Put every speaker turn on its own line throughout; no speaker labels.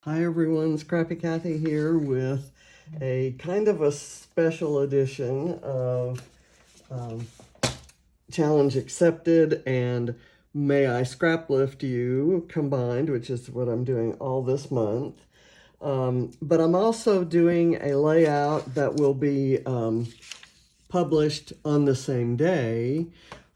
Hi everyone, Scrappy Kathy here with a kind of a special edition of um, Challenge Accepted and May I Scraplift You combined, which is what I'm doing all this month. But I'm also doing a layout that will be published on the same day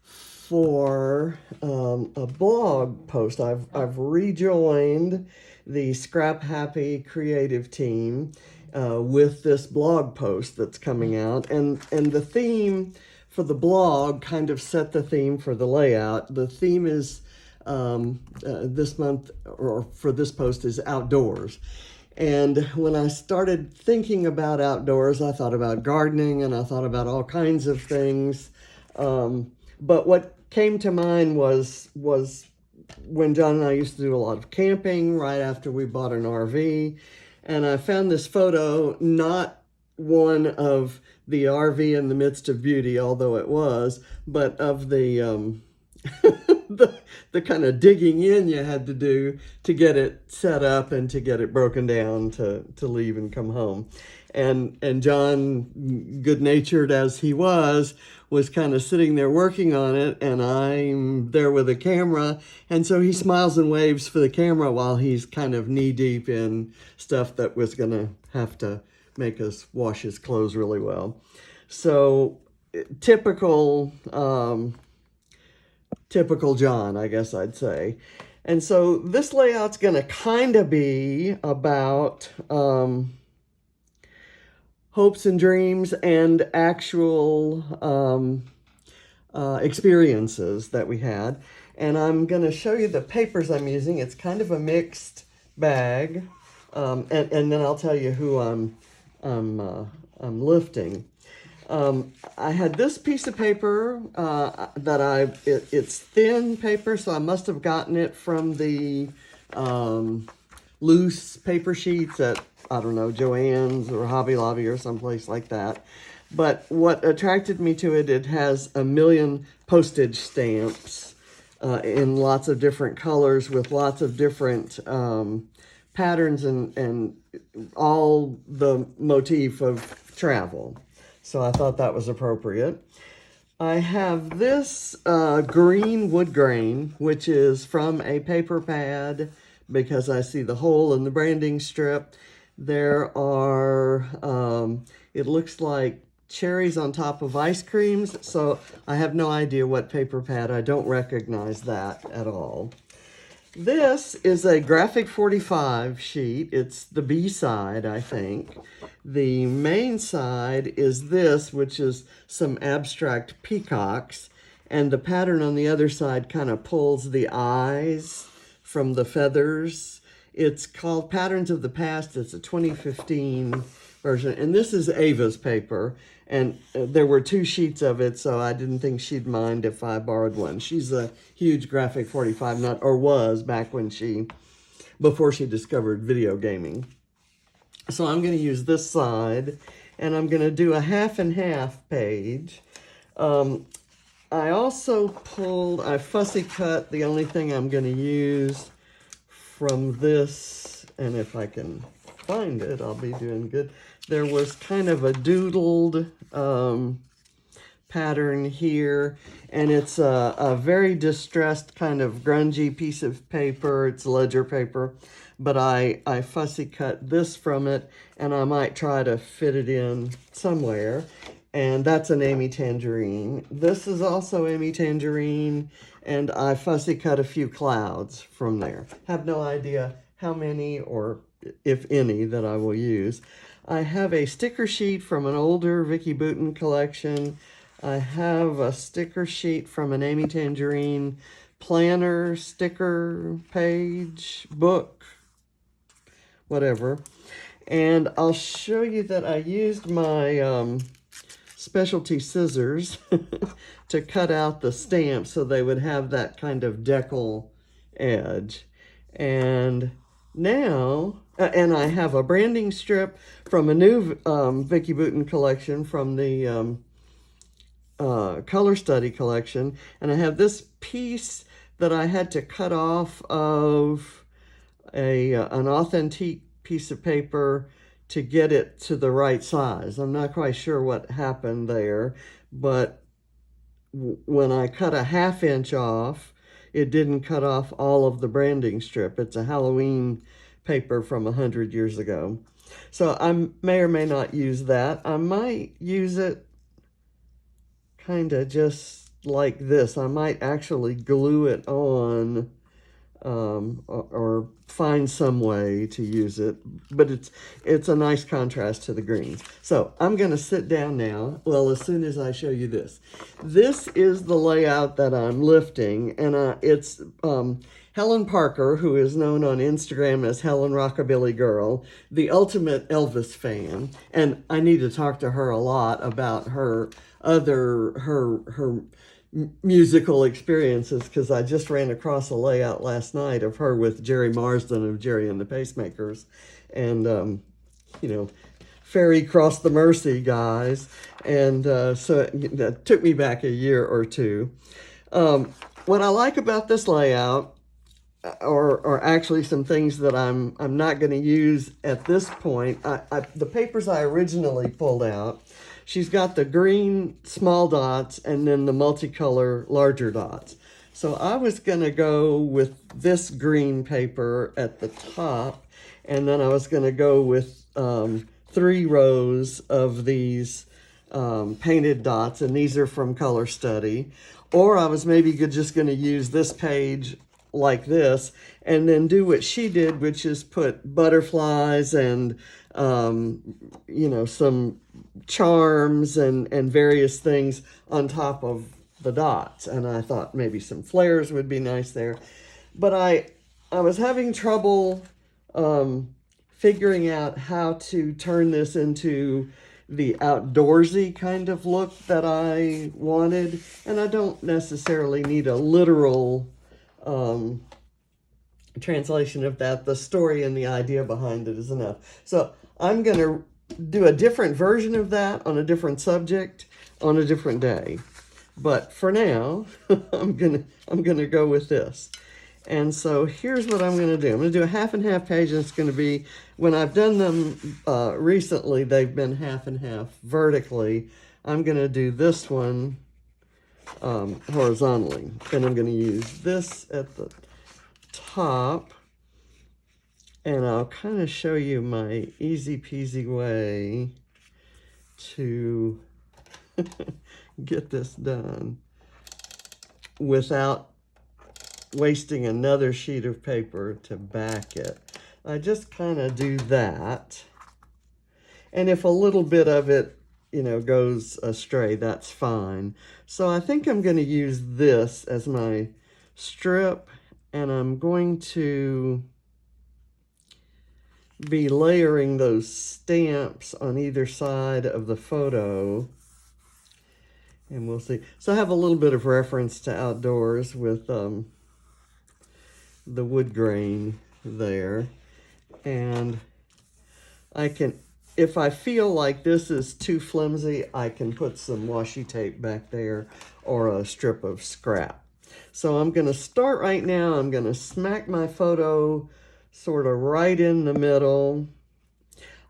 for a blog post. I've rejoined the Scrap Happy creative team with this blog post that's coming out, and the theme for the blog kind of set the theme for the layout. The theme is this month, or for this post, is outdoors. And when I started thinking about outdoors, I thought about gardening and I thought about all kinds of things. But what came to mind was when John and I used to do a lot of camping right after we bought an RV. And I found this photo, not one of the RV in the midst of beauty, although it was, but of the the kind of digging in you had to do to get it set up and to get it broken down to leave and come home. And John, good-natured as he was kind of sitting there working on it, and I'm there with a camera, and so he smiles and waves for the camera while he's kind of knee-deep in stuff that was going to have to make us wash his clothes really well. So typical typical John, I guess I'd say. And so this layout's going to kind of be about hopes and dreams and actual experiences that we had. And I'm going to show you the papers I'm using. It's kind of a mixed bag. And then I'll tell you who I'm lifting. I had this piece of paper it's thin paper, so I must have gotten it from the loose paper sheets at, I don't know, Joann's or Hobby Lobby or someplace like that. But what attracted me to it, it has a million postage stamps in lots of different colors with lots of different patterns and all the motif of travel. So I thought that was appropriate. I have this green wood grain, which is from a paper pad because I see the hole in the branding strip. There are, it looks like cherries on top of ice creams. So I have no idea what paper pad. I don't recognize that at all. This is a graphic 45 sheet. It's the B side, I think. The main side is this, which is some abstract peacocks. And the pattern on the other side kind of pulls the eyes from the feathers. It's called Patterns of the Past. It's a 2015 version. And this is Ava's paper. And there were 2 sheets of it, so I didn't think she'd mind if I borrowed one. She's a huge graphic 45 nut, or was back when before she discovered video gaming. So I'm going to use this side, and I'm going to do a half and half page. I also I fussy cut the only thing I'm going to use from this, and if I can find it, I'll be doing good. There was kind of a doodled pattern here, and it's a very distressed kind of grungy piece of paper. It's ledger paper, but I fussy cut this from it, and I might try to fit it in somewhere. And that's an Amy Tangerine. This is also Amy Tangerine, and I fussy cut a few clouds from there. Have no idea how many or if any that I will use. I have a sticker sheet from an older Vicki Boutin collection. I have a sticker sheet from an Amy Tangerine planner, sticker page, book, whatever. And I'll show you that I used my specialty scissors to cut out the stamps so they would have that kind of decal edge. And now, and I have a branding strip from a new Vicki Boutin collection from the Color Study collection. And I have this piece that I had to cut off of an authentic piece of paper to get it to the right size. I'm not quite sure what happened there, but when I cut a 1/2 inch off, it didn't cut off all of the branding strip. It's a Halloween paper from 100 years ago. So I may or may not use that. I might use it kind of just like this. I might actually glue it on, or find some way to use it, but it's a nice contrast to the greens. So I'm going to sit down now. Well, as soon as I show you this. This is the layout that I'm lifting, and it's Helen Parkar, who is known on Instagram as Helen Rockabilly Girl, the ultimate Elvis fan, and I need to talk to her a lot about her musical experiences, because I just ran across a layout last night of her with Jerry Marsden of Jerry and the Pacemakers, and Ferry Cross the Mercy guys, and so that took me back a year or two. What I like about this layout, or actually some things that I'm not going to use at this point, the papers I originally pulled out. She's got the green small dots and then the multicolor larger dots. So I was going to go with this green paper at the top, and then I was going to go with 3 rows of these painted dots, and these are from Color Study. Or I was maybe just going to use this page like this and then do what she did, which is put butterflies and some charms and various things on top of the dots. And I thought maybe some flares would be nice there, but I was having trouble figuring out how to turn this into the outdoorsy kind of look that I wanted, and I don't necessarily need a literal translation of that. The story and the idea behind it is enough. So I'm going to do a different version of that on a different subject on a different day. But for now, I'm gonna go with this. And so here's what I'm going to do. I'm going to do a 1/2 and 1/2 page, and it's going to be, when I've done them recently, they've been 1/2 and 1/2 vertically. I'm going to do this one horizontally. And I'm going to use this at the top. And I'll kind of show you my easy peasy way to get this done without wasting another sheet of paper to back it. I just kind of do that. And if a little bit of it, goes astray, that's fine. So I think I'm going to use this as my strip, and I'm going to be layering those stamps on either side of the photo, and we'll see. So I have a little bit of reference to outdoors with the wood grain there, and I can, if I feel like this is too flimsy, I can put some washi tape back there or a strip of scrap. So I'm going to start right now. I'm going to smack my photo sort of right in the middle.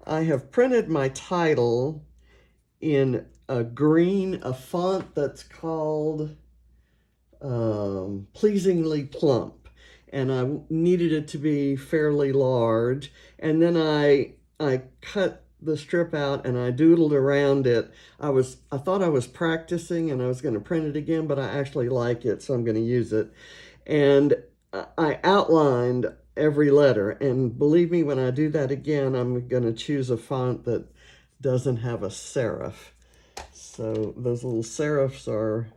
I have printed my title in a font that's called Pleasingly Plump, and I needed it to be fairly large. And then I cut the strip out and I doodled around it. I thought I was practicing and I was going to print it again, but I actually like it, so I'm going to use it. And I outlined every letter, and believe me, when I do that again, I'm going to choose a font that doesn't have a serif. So those little serifs are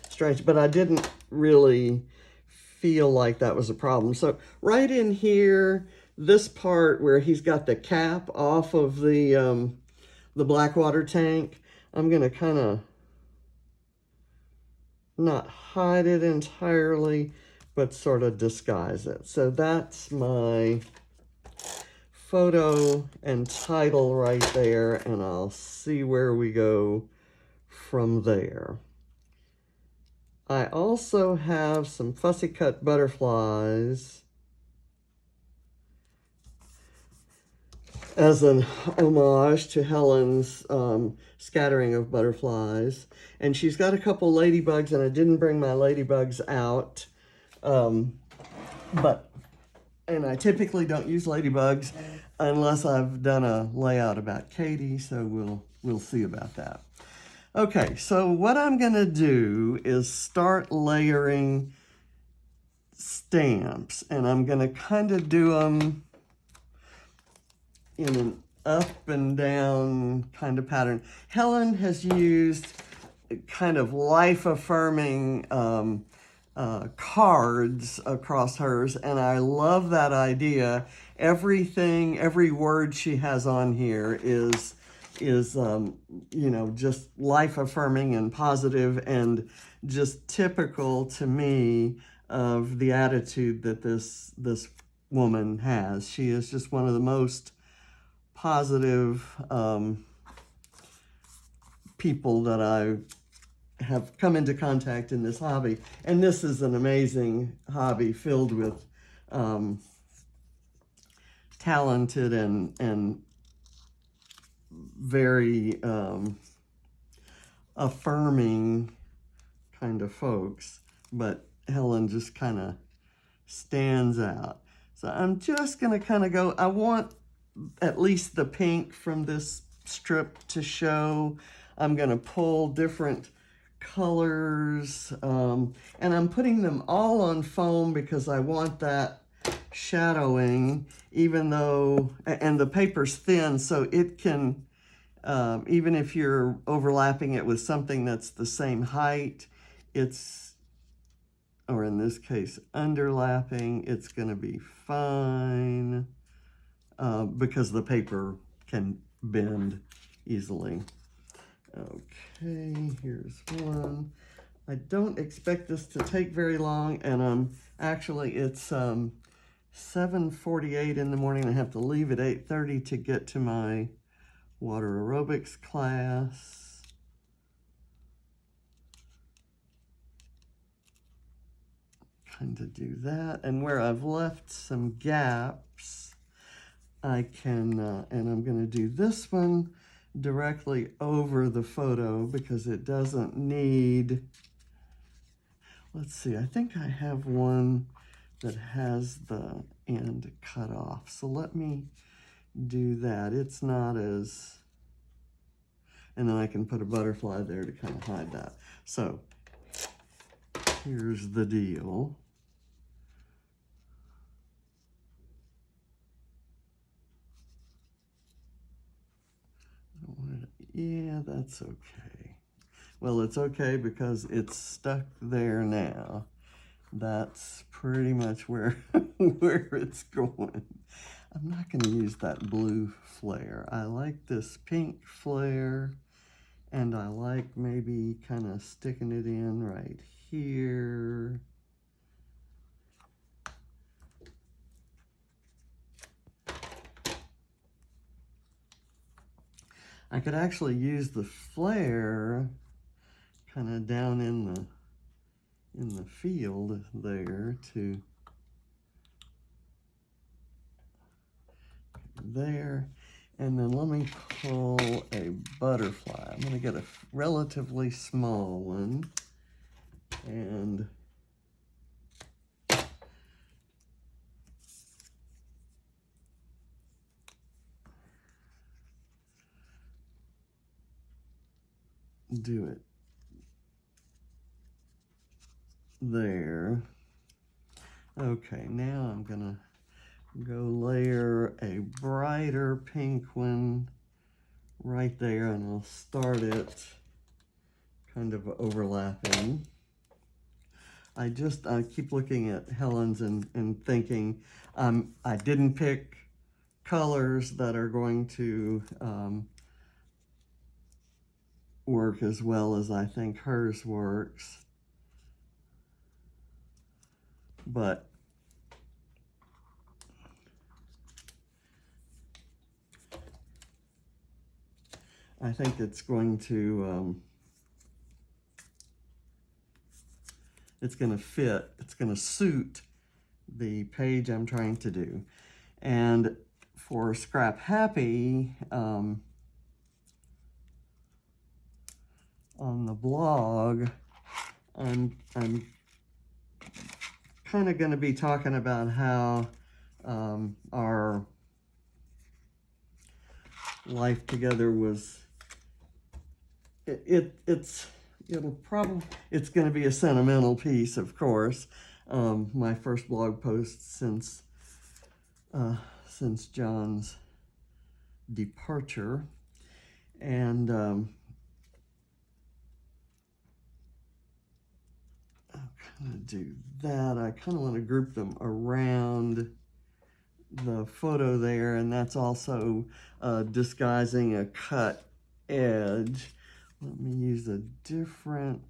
strange, but I didn't really feel like that was a problem. So right in here, this part where he's got the cap off of the Blackwater tank, I'm going to kind of not hide it entirely, but sort of disguise it. So that's my photo and title right there, and I'll see where we go from there. I also have some fussy cut butterflies as an homage to Helen's scattering of butterflies. And she's got a couple ladybugs, and I didn't bring my ladybugs out. And I typically don't use ladybugs unless I've done a layout about Katie, so we'll see about that. Okay, so what I'm gonna do is start layering stamps, and I'm gonna kind of do them in an up and down kind of pattern. Helen has used kind of life-affirming cards across hers, and I love that idea. Every word she has on here is you know, just life-affirming and positive, and just typical to me of the attitude that this woman has. She is just one of the most positive people that I have come into contact in this hobby. And this is an amazing hobby filled with talented and very affirming kind of folks. But Helen just kind of stands out. So I'm just going to kind of go, I want at least the pink from this strip to show. I'm going to pull different colors, and I'm putting them all on foam because I want that shadowing, even though, and the paper's thin, so it can, even if you're overlapping it with something that's the same height, it's, or in this case, underlapping, it's going to be fine. Because the paper can bend easily. Okay, here's one. I don't expect this to take very long, and actually it's 7:48 in the morning. I have to leave at 8:30 to get to my water aerobics class. Kind of do that, and where I've left some gaps, I can, and I'm going to do this one directly over the photo because it doesn't need, let's see, I think I have one that has the end cut off. So let me do that. It's not as, and then I can put a butterfly there to kind of hide that. So here's the deal. Yeah, that's okay. Well, it's okay because it's stuck there now. That's pretty much where where it's going. I'm not going to use that blue flare. I like this pink flare, and I like maybe kind of sticking it in right here. I could actually use the flare kind of down in the field there to there. And then let me pull a butterfly. I'm going to get a relatively small one and do it there. Okay, now I'm gonna go layer a brighter pink one right there, and I'll start it kind of overlapping. I keep looking at Helen's and thinking, I didn't pick colors that are going to work as well as I think hers works. But I think it's going to, it's going to fit, it's going to suit the page I'm trying to do. And for Scrap Happy, on the blog, I'm kind of going to be talking about how our life together was. It's going to be a sentimental piece, of course. My first blog post since John's departure, and I'll kind of do that. I kind of want to group them around the photo there, and that's also disguising a cut edge. Let me use a different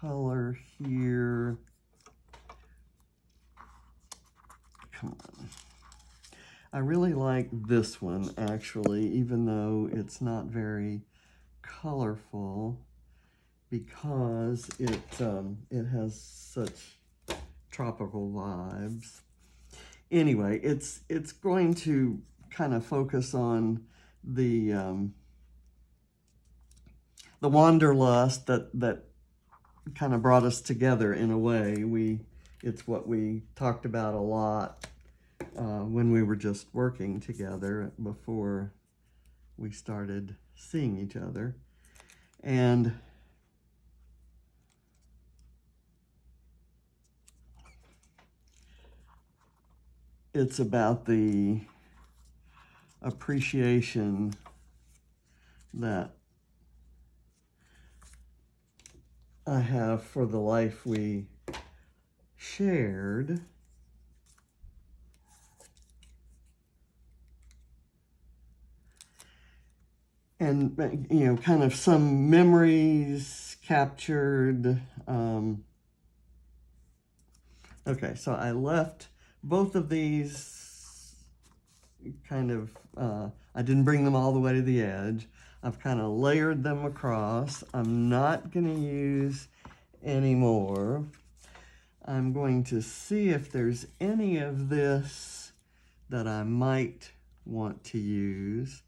color here. Come on. I really like this one, actually, even though it's not very colorful, because it has such tropical vibes. Anyway, it's going to kind of focus on the wanderlust that kind of brought us together in a way. It's what we talked about a lot when we were just working together before we started seeing each other. And it's about the appreciation that I have for the life we shared. And, kind of some memories captured. Okay, so I left both of these kind of, I didn't bring them all the way to the edge. I've kind of layered them across. I'm not going to use any more. I'm going to see if there's any of this that I might want to use.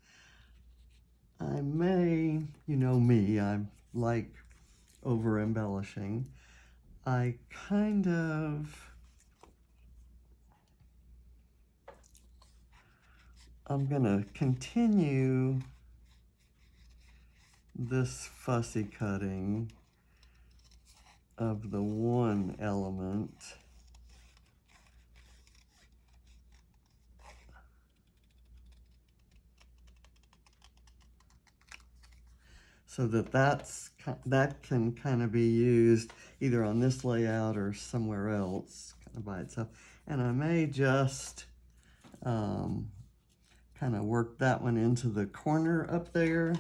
I may, you know me, I like over embellishing. I'm gonna continue this fussy cutting of the one element. So that can kind of be used either on this layout or somewhere else kind of by itself. And I may just kind of work that one into the corner up there.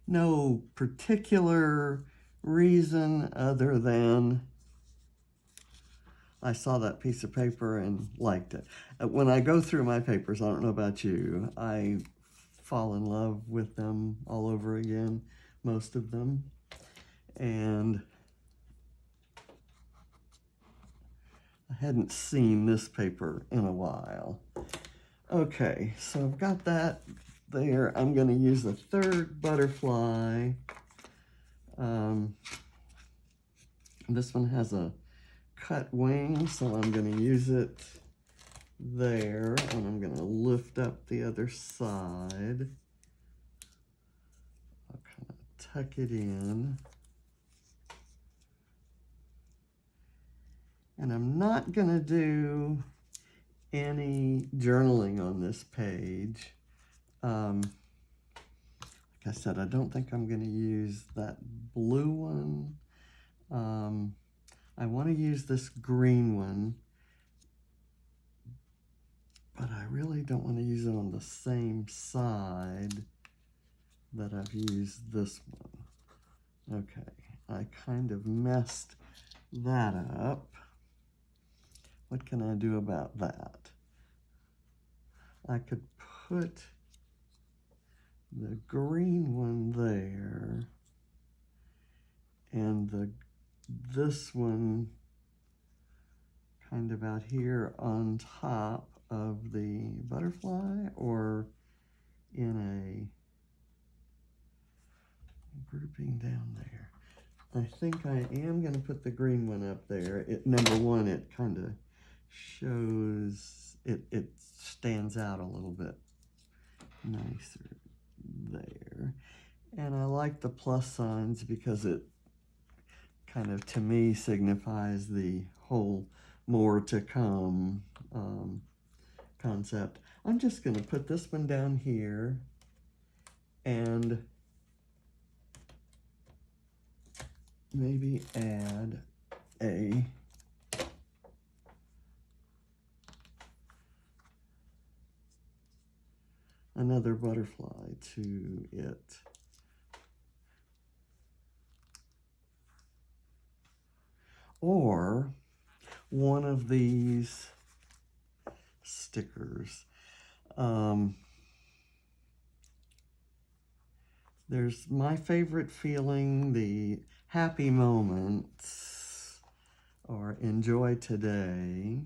No particular reason other than I saw that piece of paper and liked it. When I go through my papers, I don't know about you, I fall in love with them all over again, most of them. And I hadn't seen this paper in a while. Okay, so I've got that there. I'm going to use the third butterfly. This one has a cut wing, so I'm going to use it there, and I'm going to lift up the other side. I'll kind of tuck it in. And I'm not going to do any journaling on this page. Like I said, I don't think I'm going to use that blue one. I want to use this green one, but I really don't want to use it on the same side that I've used this one. Okay, I kind of messed that up. What can I do about that? I could put the green one there and this one kind of out here on top of the butterfly, or in a grouping down there. I think I am going to put the green one up there. Number one, it kind of shows, it stands out a little bit nicer there. And I like the plus signs because it kind of, to me, signifies the whole more to come concept. I'm just going to put this one down here and maybe add another butterfly to it. Or one of these stickers. There's my favorite feeling, the happy moments, or enjoy today.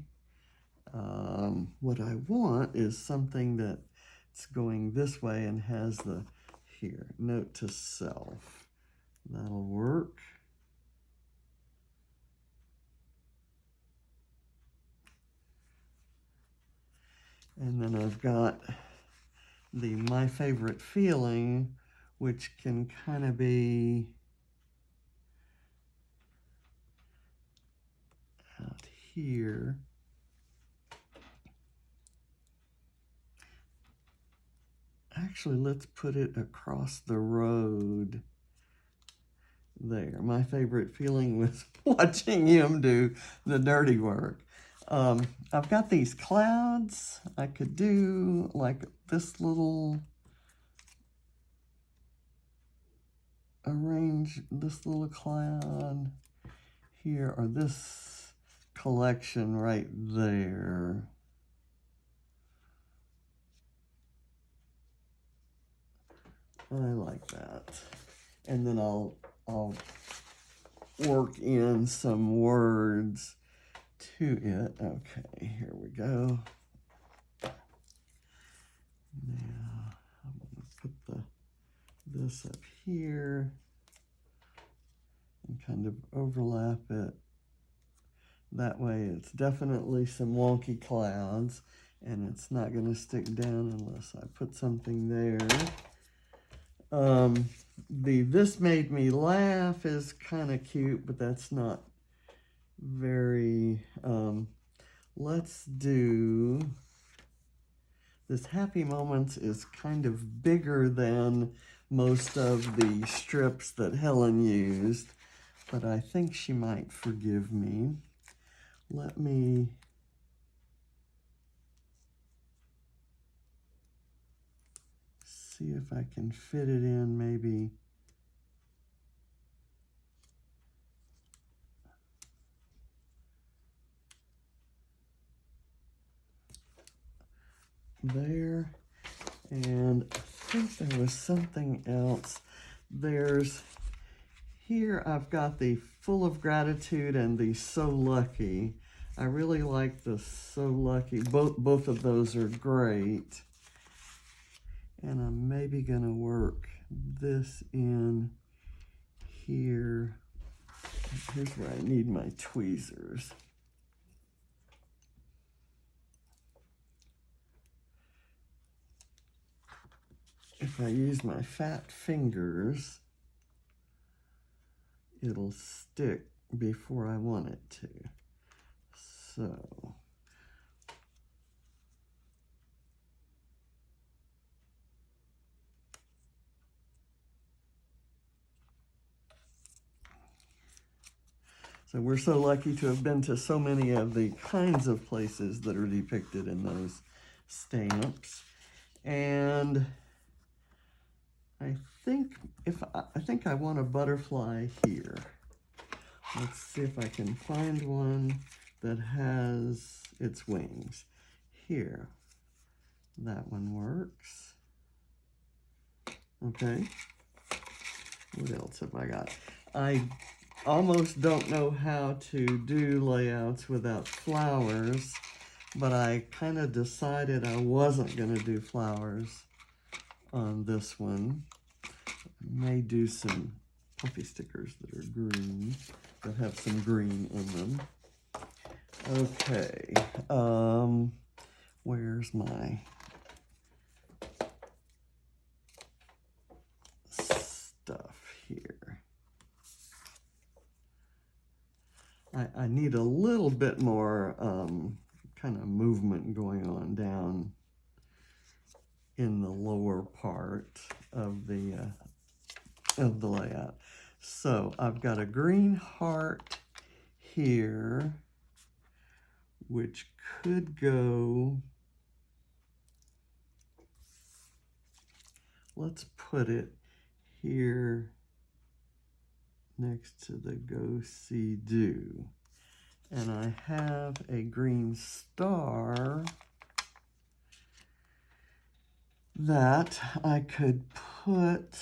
What I want is something that's going this way and has the, here, note to self. That'll work. And then I've got the my favorite feeling, which can kind of be out here. Actually, let's put it across the road there. My favorite feeling was watching him do the dirty work. I've got these clouds. I could do like this little, arrange this little cloud here, or this collection right there. I like that. And then I'll work in some words to it. Okay, here we go. Now I'm going to put this up here and kind of overlap it. That way it's definitely some wonky clouds, and it's not going to stick down unless I put something there. This made me laugh is kind of cute, but that's not very, let's do, this happy moments is kind of bigger than most of the strips that Helen used, but I think she might forgive me. Let me see if I can fit it in maybe there. And I think there was something else. There's, here I've got the full of gratitude and the so lucky. I really like the so lucky. Both of those are great. And I'm maybe gonna work this in here. Here's where I need my tweezers. If I use my fat fingers, it'll stick before I want it to. So, we're so lucky to have been to so many of the kinds of places that are depicted in those stamps. And I think I want a butterfly here. Let's see if I can find one that has its wings. Here, that one works. Okay, what else have I got? I almost don't know how to do layouts without flowers, but I kind of decided I wasn't going to do flowers on this one. I may do some puffy stickers that are green, that have some green in them. Okay, where's my stuff here? I need a little bit more kind of movement going on down in the lower part of the layout. So I've got a green heart here, which could go, let's put it here next to the go see do. And I have a green star that I could put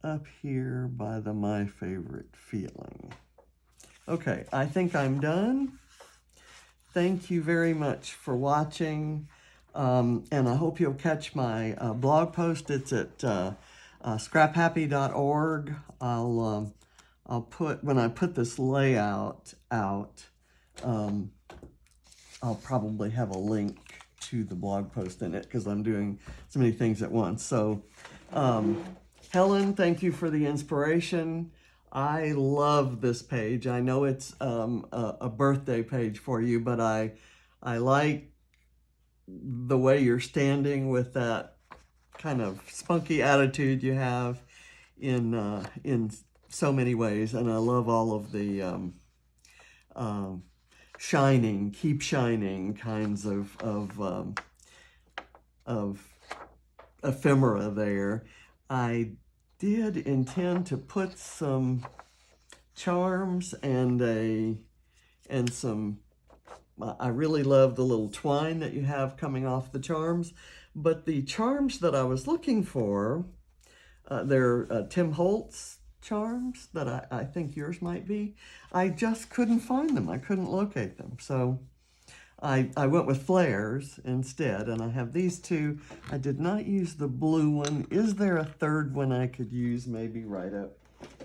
up here by the my favorite feeling. Okay, I think I'm done. Thank you very much for watching. And I hope you'll catch my blog post. It's at scraphappy.org. I'll put, when I put this layout out, I'll probably have a link to the blog post in it because I'm doing so many things at once. So, Helen, thank you for the inspiration. I love this page. I know it's a birthday page for you, but I like the way you're standing with that kind of spunky attitude you have in so many ways, and I love all of the shining, keep shining kinds of ephemera there. I did intend to put some charms and some, I really love the little twine that you have coming off the charms, but the charms that I was looking for, they're Tim Holtz charms that I think yours might be. I just couldn't find them. I couldn't locate them. So I went with flares instead, and I have these two. I did not use the blue one. Is there a third one I could use maybe right up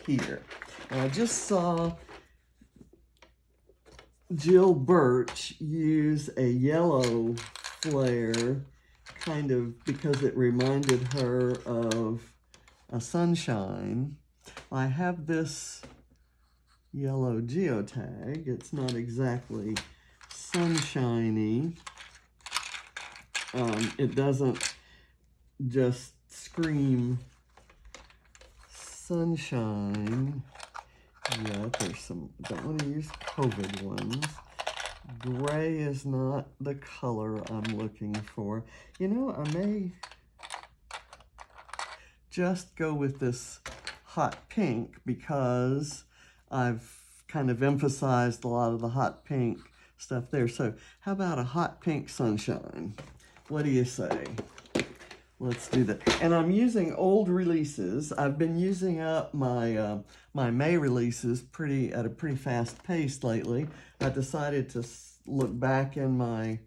here? And I just saw Jill Birch use a yellow flare, kind of because it reminded her of a sunshine. I have this yellow geotag. It's not exactly sunshiny. It doesn't just scream sunshine. Yeah, there's some, don't want to use COVID ones. Gray is not the color I'm looking for. You know, I may just go with this hot pink because I've kind of emphasized a lot of the hot pink stuff there. So how about a hot pink sunshine? What do you say? Let's do that. And I'm using old releases. I've been using up my my May releases at a pretty fast pace lately. I decided to look back in my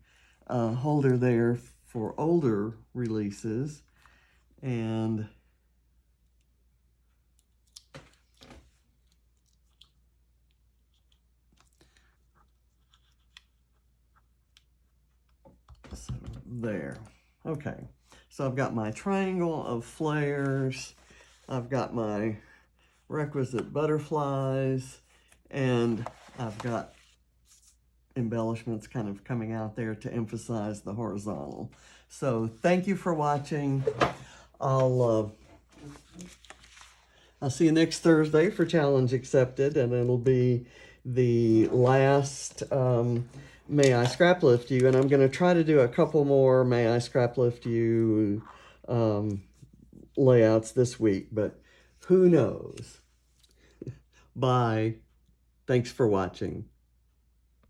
holder there for older releases, and so there. Okay. So I've got my triangle of flares, I've got my requisite butterflies, and I've got embellishments kind of coming out there to emphasize the horizontal. So thank you for watching. I'll see you next Thursday for Challenge Accepted, and it'll be the last May I Scraplift You, and I'm going to try to do a couple more May I Scraplift You layouts this week, but who knows? Bye. Thanks for watching.